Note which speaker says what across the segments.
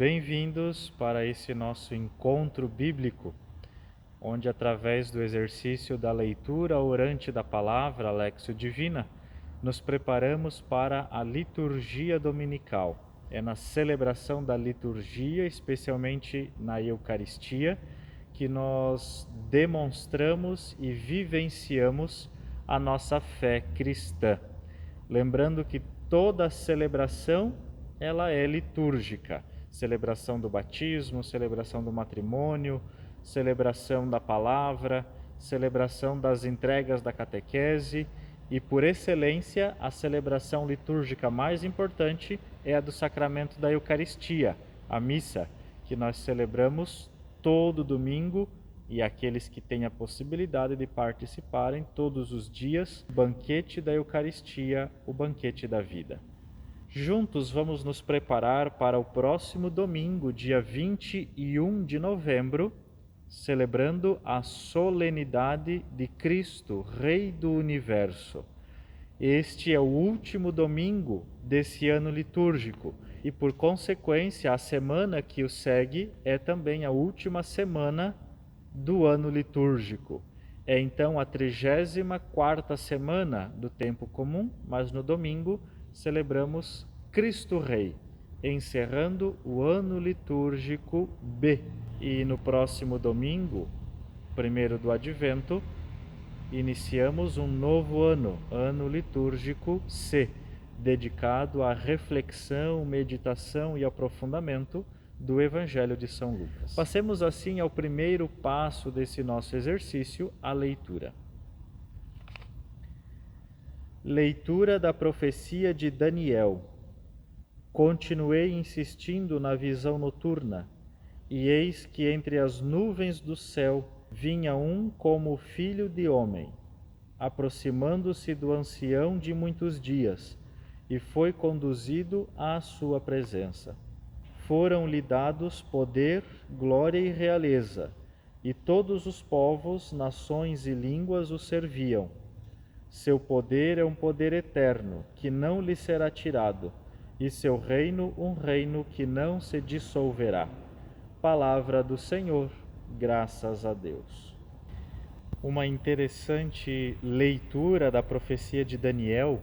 Speaker 1: bem-vindos para esse nosso encontro bíblico, onde através do exercício da leitura orante da palavra, a Léxio Divina, nos preparamos para a liturgia dominical. É na celebração da liturgia, especialmente na Eucaristia, que nós demonstramos e vivenciamos a nossa fé cristã. Lembrando que toda celebração ela é litúrgica. Celebração do batismo, celebração do matrimônio, celebração da palavra, celebração das entregas da catequese e, por excelência, a celebração litúrgica mais importante é a do sacramento da Eucaristia, a missa, que nós celebramos todo domingo e aqueles que têm a possibilidade de participarem todos os dias, o banquete da Eucaristia, o banquete da vida. Juntos vamos nos preparar para o próximo domingo, dia 21 de novembro, celebrando a solenidade de Cristo, Rei do Universo. Este é o último domingo desse ano litúrgico e, por consequência, a semana que o segue é também a última semana do ano litúrgico. É então a 34ª semana do tempo comum, mas no domingo celebramos Cristo Rei, encerrando o ano litúrgico B. E no próximo domingo, 1º do Advento, iniciamos um novo ano, ano litúrgico C, dedicado à reflexão, meditação e aprofundamento do Evangelho de São Lucas. Passemos assim ao primeiro passo desse nosso exercício, a leitura. Leitura da profecia de Daniel. Continuei insistindo na visão noturna, e eis que entre as nuvens do céu vinha um como filho de homem, aproximando-se do ancião de muitos dias, e foi conduzido à sua presença. Foram-lhe dados poder, glória e realeza, e todos os povos, nações e línguas o serviam. Seu poder é um poder eterno, que não lhe será tirado, e seu reino um reino que não se dissolverá. Palavra do Senhor, graças a Deus. Uma interessante leitura da profecia de Daniel.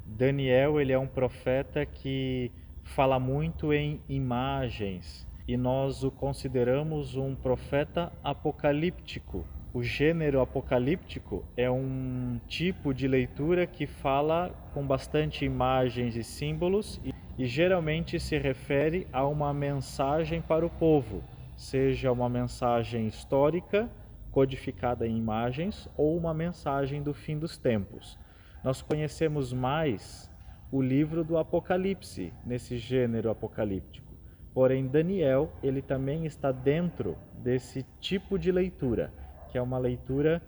Speaker 1: Daniel, ele é um profeta que fala muito em imagens e nós o consideramos um profeta apocalíptico. O gênero apocalíptico é um tipo de leitura que fala com bastante imagens e símbolos e geralmente se refere a uma mensagem para o povo, seja uma mensagem histórica, codificada em imagens, ou uma mensagem do fim dos tempos. Nós conhecemos mais o livro do Apocalipse, nesse gênero apocalíptico. Porém, Daniel, ele também está dentro desse tipo de leitura, que é uma leitura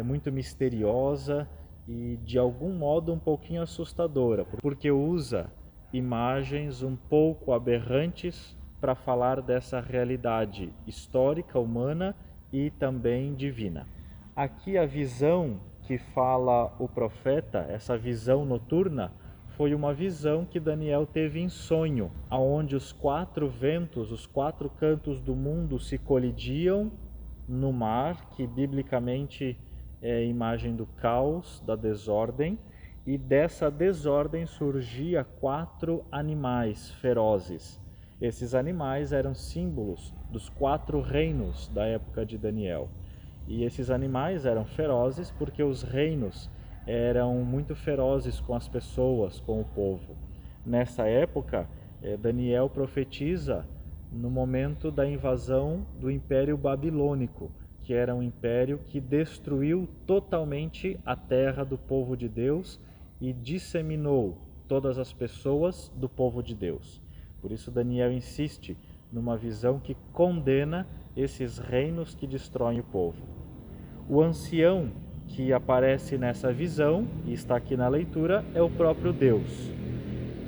Speaker 1: muito misteriosa e, de algum modo, um pouquinho assustadora, porque usa imagens um pouco aberrantes para falar dessa realidade histórica, humana e também divina. Aqui a visão que fala o profeta, essa visão noturna, foi uma visão que Daniel teve em sonho, aonde os 4 ventos, os 4 cantos do mundo se colidiam no mar, que biblicamente é a imagem do caos, da desordem, e dessa desordem surgia 4 animais ferozes. Esses animais eram símbolos dos 4 reinos da época de Daniel. E esses animais eram ferozes porque os reinos eram muito ferozes com as pessoas, com o povo. Nessa época, Daniel profetiza no momento da invasão do Império Babilônico, que era um império que destruiu totalmente a terra do povo de Deus e disseminou todas as pessoas do povo de Deus. Por isso Daniel insiste numa visão que condena esses reinos que destroem o povo. O ancião que aparece nessa visão, e está aqui na leitura, é o próprio Deus.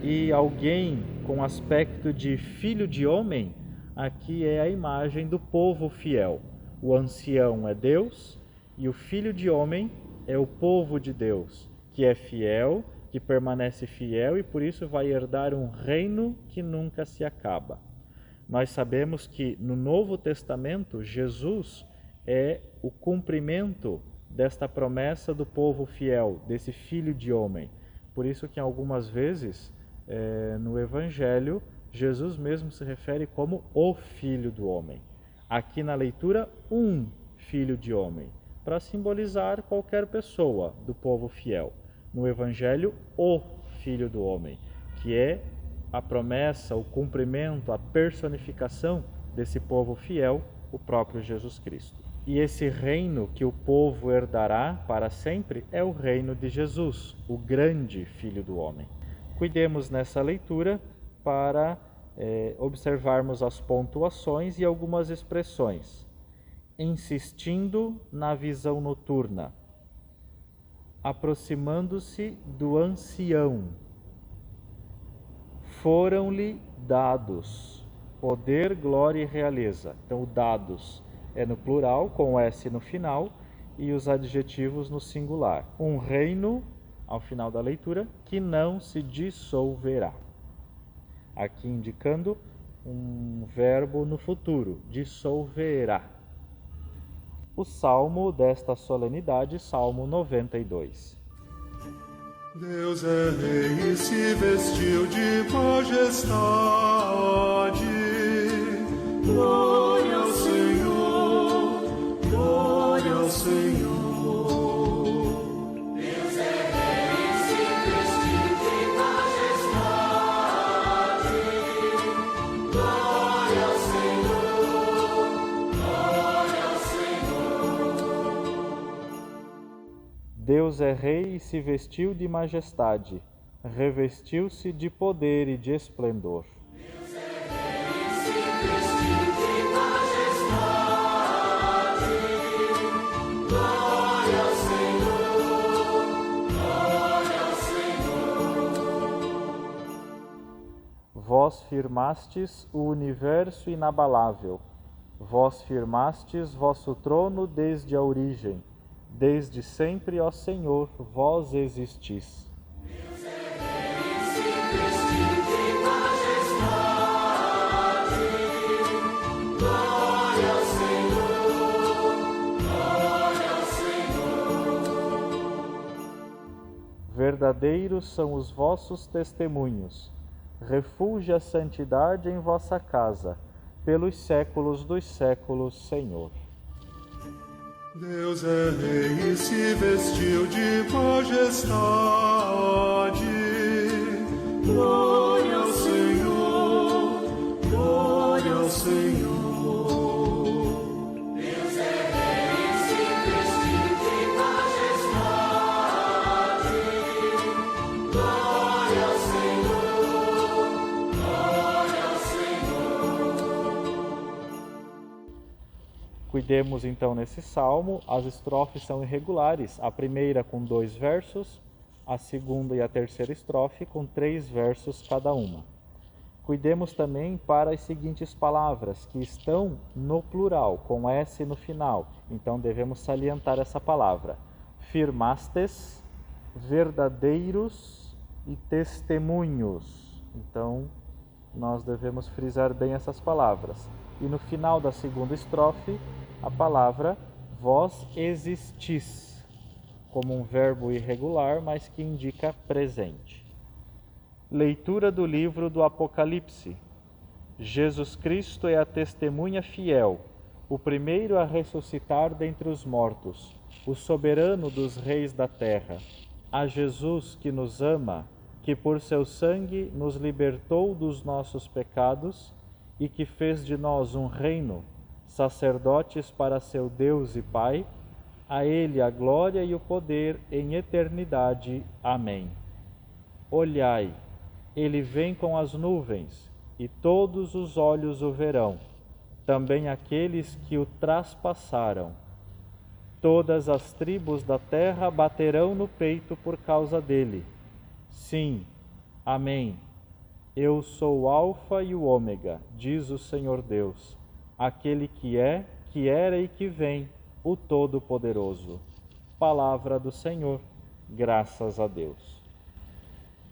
Speaker 1: E alguém com aspecto de filho de homem, aqui é a imagem do povo fiel. O ancião é Deus e o filho de homem é o povo de Deus, que é fiel, que permanece fiel e por isso vai herdar um reino que nunca se acaba. Nós sabemos que no Novo Testamento, Jesus é o cumprimento desta promessa do povo fiel, desse Filho de homem. Por isso que algumas vezes no Evangelho, Jesus mesmo se refere como o Filho do homem. Aqui na leitura, um Filho de homem, para simbolizar qualquer pessoa do povo fiel. No Evangelho, o Filho do homem, que é a promessa, o cumprimento, a personificação desse povo fiel, o próprio Jesus Cristo. E esse reino que o povo herdará para sempre é o reino de Jesus, o grande Filho do homem. Cuidemos nessa leitura para observarmos as pontuações e algumas expressões. Insistindo na visão noturna, aproximando-se do ancião, foram-lhe dados poder, glória e realeza. Então, o dados é no plural, com S no final, e os adjetivos no singular. Um reino, ao final da leitura, que não se dissolverá. Aqui indicando um verbo no futuro, dissolverá. O salmo desta solenidade, Salmo 92.
Speaker 2: Deus é rei e se vestiu de majestade. Glória ao Senhor, glória ao Senhor.
Speaker 3: Deus é rei e se vestiu de majestade. Glória ao Senhor, glória ao Senhor.
Speaker 1: Deus é rei e se vestiu de majestade, revestiu-se de poder e de esplendor.
Speaker 3: Deus é rei e se vestiu de majestade. Glória ao Senhor, glória ao Senhor.
Speaker 1: Vós firmastes o universo inabalável, vós firmastes vosso trono desde a origem. Desde sempre, ó Senhor, vós existis.
Speaker 3: Deus é rei e se vestiu de majestade. Glória ao Senhor, glória ao Senhor.
Speaker 1: Verdadeiros são os vossos testemunhos. Refulge a santidade em vossa casa, pelos séculos dos séculos, Senhor.
Speaker 2: Deus é rei e se vestiu de majestade. Glória ao Senhor, glória ao Senhor.
Speaker 3: Deus é rei e se vestiu de majestade. Glória ao Senhor, glória ao Senhor.
Speaker 1: Cuidemos então nesse salmo, as estrofes são irregulares, a primeira com 2 versos, a segunda e a terceira estrofe com 3 versos cada uma. Cuidemos também para as seguintes palavras, que estão no plural, com S no final, então devemos salientar essa palavra. Firmastes, verdadeiros e testemunhos. Então, nós devemos frisar bem essas palavras. E no final da segunda estrofe, a palavra vós existis, como um verbo irregular, mas que indica presente. Leitura do livro do Apocalipse. Jesus Cristo é a testemunha fiel, o primeiro a ressuscitar dentre os mortos, o soberano dos reis da terra. A Jesus que nos ama, que por seu sangue nos libertou dos nossos pecados e que fez de nós um reino, sacerdotes para seu Deus e Pai, a Ele a glória e o poder em eternidade. Amém. Olhai, Ele vem com as nuvens, e todos os olhos o verão, também aqueles que o traspassaram. Todas as tribos da terra baterão no peito por causa dele. Sim, amém. Eu sou o Alfa e o Ômega, diz o Senhor Deus, aquele que é, que era e que vem, o Todo-Poderoso. Palavra do Senhor, graças a Deus.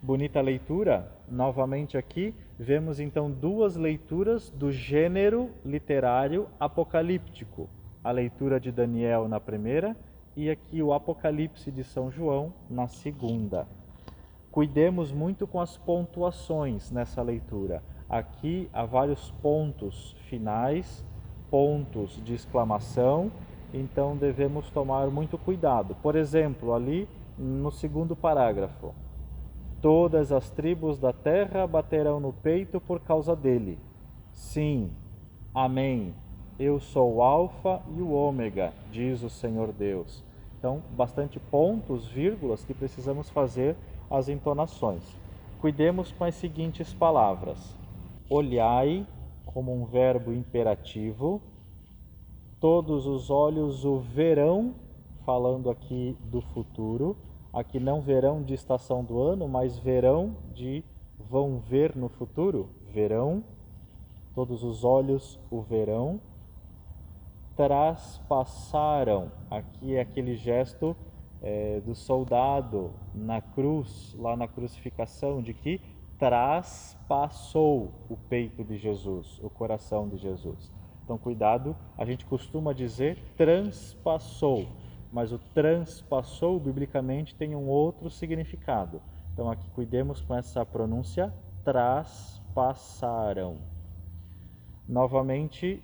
Speaker 1: Bonita leitura. Novamente aqui vemos então duas leituras do gênero literário apocalíptico. A leitura de Daniel na primeira e aqui o Apocalipse de São João na segunda. Cuidemos muito com as pontuações nessa leitura. Aqui há vários pontos finais, pontos de exclamação, então devemos tomar muito cuidado. Por exemplo, ali no segundo parágrafo, todas as tribos da terra baterão no peito por causa dele. Sim, amém. Eu sou o Alfa e o Ômega, diz o Senhor Deus. Então, bastante pontos, vírgulas que precisamos fazer as entonações. Cuidemos com as seguintes palavras. Olhai, como um verbo imperativo. Todos os olhos o verão, falando aqui do futuro. Aqui não verão de estação do ano, mas verão de vão ver no futuro. Verão. Todos os olhos o verão. Traspassaram, aqui é aquele gesto do soldado na cruz, lá na crucificação, de que traspassou o peito de Jesus, o coração de Jesus. Então cuidado, a gente costuma dizer transpassou, mas o transpassou biblicamente tem um outro significado. Então aqui cuidemos com essa pronúncia, traspassaram. Novamente,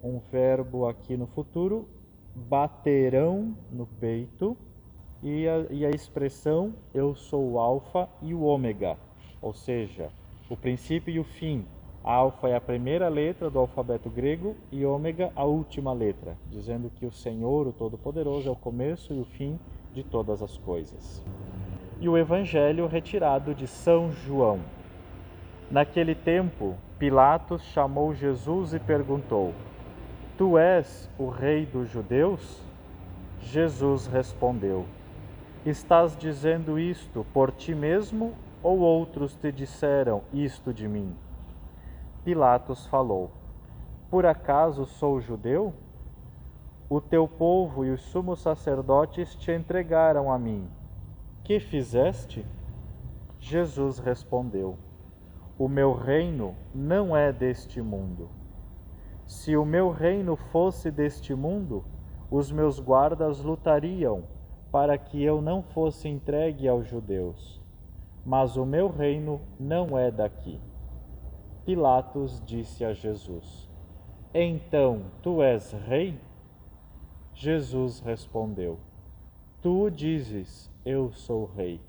Speaker 1: um verbo aqui no futuro, baterão no peito, e a expressão eu sou o Alfa e o Ômega, ou seja, o princípio e o fim. Alfa é a primeira letra do alfabeto grego e Ômega a última letra, dizendo que o Senhor, o Todo-Poderoso, é o começo e o fim de todas as coisas. E o Evangelho retirado de São João. Naquele tempo, Pilatos chamou Jesus e perguntou: Tu és o rei dos judeus? Jesus respondeu: Estás dizendo isto por ti mesmo ou outros te disseram isto de mim? Pilatos falou: Por acaso sou judeu? O teu povo e os sumos sacerdotes te entregaram a mim. Que fizeste? Jesus respondeu: O meu reino não é deste mundo. Se o meu reino fosse deste mundo, os meus guardas lutariam para que eu não fosse entregue aos judeus. Mas o meu reino não é daqui. Pilatos disse a Jesus: Então tu és rei? Jesus respondeu: Tu dizes, eu sou rei.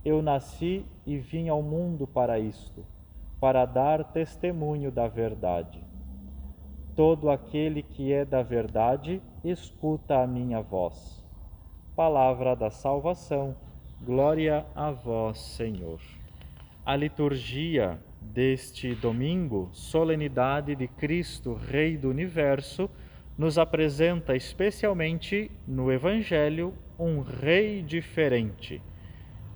Speaker 1: Eu nasci e vim ao mundo para isto, para dar testemunho da verdade. Todo aquele que é da verdade, escuta a minha voz. Palavra da salvação, glória a vós, Senhor. A liturgia deste domingo, solenidade de Cristo, Rei do Universo, nos apresenta especialmente no Evangelho um rei diferente.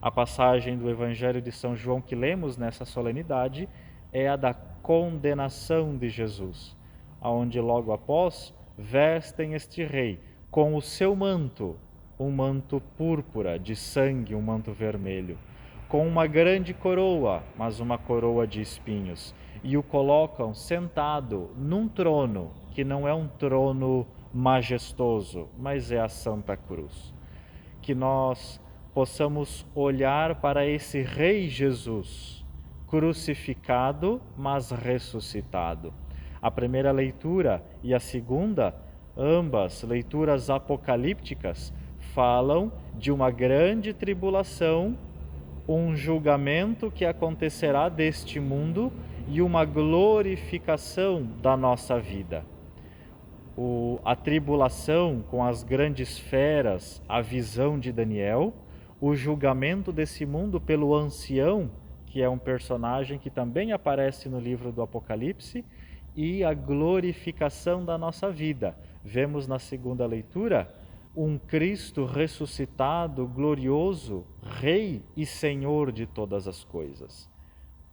Speaker 1: A passagem do Evangelho de São João que lemos nessa solenidade é a da condenação de Jesus, onde logo após vestem este rei com o seu manto, um manto púrpura de sangue, um manto vermelho, com uma grande coroa, mas uma coroa de espinhos, e o colocam sentado num trono, que não é um trono majestoso, mas é a Santa Cruz. Que nós possamos olhar para esse Rei Jesus, crucificado, mas ressuscitado. A primeira leitura e a segunda, ambas leituras apocalípticas, falam de uma grande tribulação, um julgamento que acontecerá deste mundo e uma glorificação da nossa vida. A tribulação com as grandes feras, a visão de Daniel, o julgamento desse mundo pelo ancião, que é um personagem que também aparece no livro do Apocalipse, e a glorificação da nossa vida. Vemos na segunda leitura um Cristo ressuscitado, glorioso, Rei e Senhor de todas as coisas.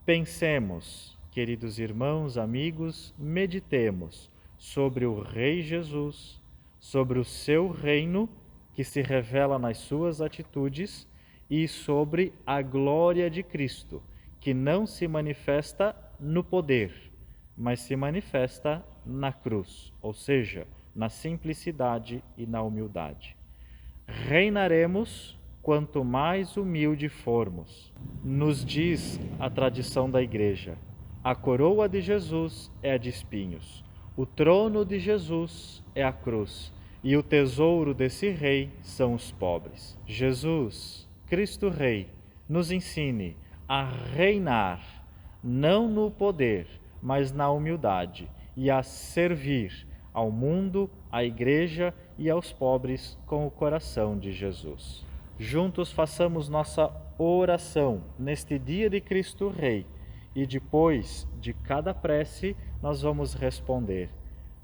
Speaker 1: Pensemos, queridos irmãos, amigos, meditemos sobre o Rei Jesus, sobre o seu reino que se revela nas suas atitudes e sobre a glória de Cristo, que não se manifesta no poder, mas se manifesta na cruz, ou seja, na simplicidade e na humildade. Reinaremos quanto mais humilde formos. Nos diz a tradição da Igreja: a coroa de Jesus é a de espinhos, o trono de Jesus é a cruz, e o tesouro desse rei são os pobres. Jesus, Cristo Rei, nos ensine a reinar, não no poder, mas na humildade, e a servir ao mundo, à Igreja e aos pobres com o coração de Jesus. Juntos façamos nossa oração neste dia de Cristo Rei, e depois de cada prece nós vamos responder: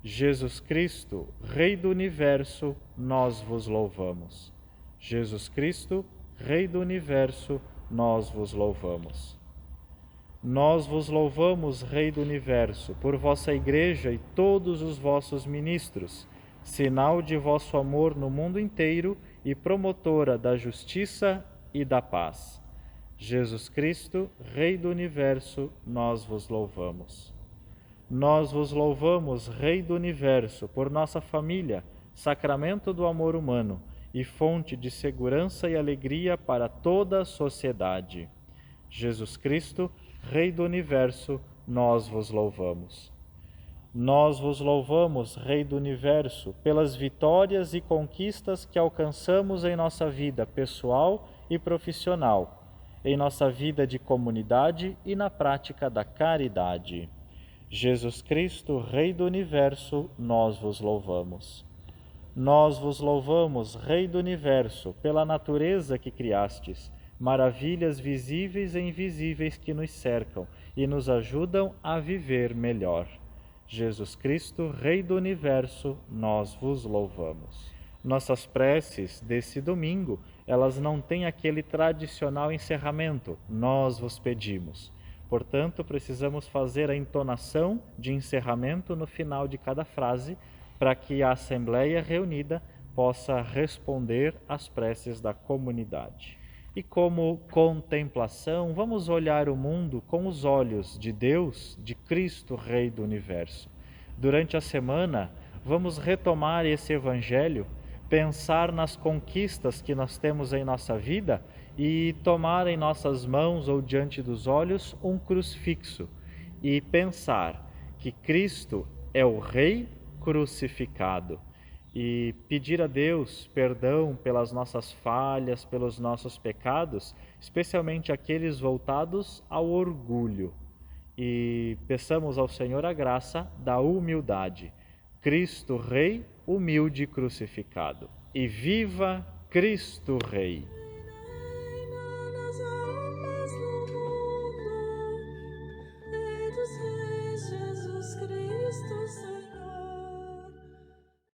Speaker 1: Jesus Cristo, Rei do Universo, nós vos louvamos. Jesus Cristo, Rei do Universo, nós vos louvamos. Nós vos louvamos, Rei do Universo, por vossa Igreja e todos os vossos ministros, sinal de vosso amor no mundo inteiro e promotora da justiça e da paz. Jesus Cristo, Rei do Universo, nós vos louvamos. Nós vos louvamos, Rei do Universo, por nossa família, sacramento do amor humano e fonte de segurança e alegria para toda a sociedade. Jesus Cristo, Rei do Universo, nós vos louvamos. Nós vos louvamos, Rei do Universo, pelas vitórias e conquistas que alcançamos em nossa vida pessoal e profissional, em nossa vida de comunidade e na prática da caridade. Jesus Cristo, Rei do Universo, nós vos louvamos. Nós vos louvamos, Rei do Universo, pela natureza que criastes, maravilhas visíveis e invisíveis que nos cercam e nos ajudam a viver melhor. Jesus Cristo, Rei do Universo, nós vos louvamos. Nossas preces desse domingo, elas não têm aquele tradicional encerramento, nós vos pedimos. Portanto, precisamos fazer a entonação de encerramento no final de cada frase, para que a Assembleia reunida possa responder às preces da comunidade. E como contemplação, vamos olhar o mundo com os olhos de Deus, de Cristo, Rei do Universo. Durante a semana, vamos retomar esse Evangelho, pensar nas conquistas que nós temos em nossa vida e tomar em nossas mãos ou diante dos olhos um crucifixo e pensar que Cristo é o Rei crucificado e pedir a Deus perdão pelas nossas falhas, pelos nossos pecados, especialmente aqueles voltados ao orgulho. E peçamos ao Senhor a graça da humildade. Cristo Rei, humilde crucificado. E viva Cristo Rei!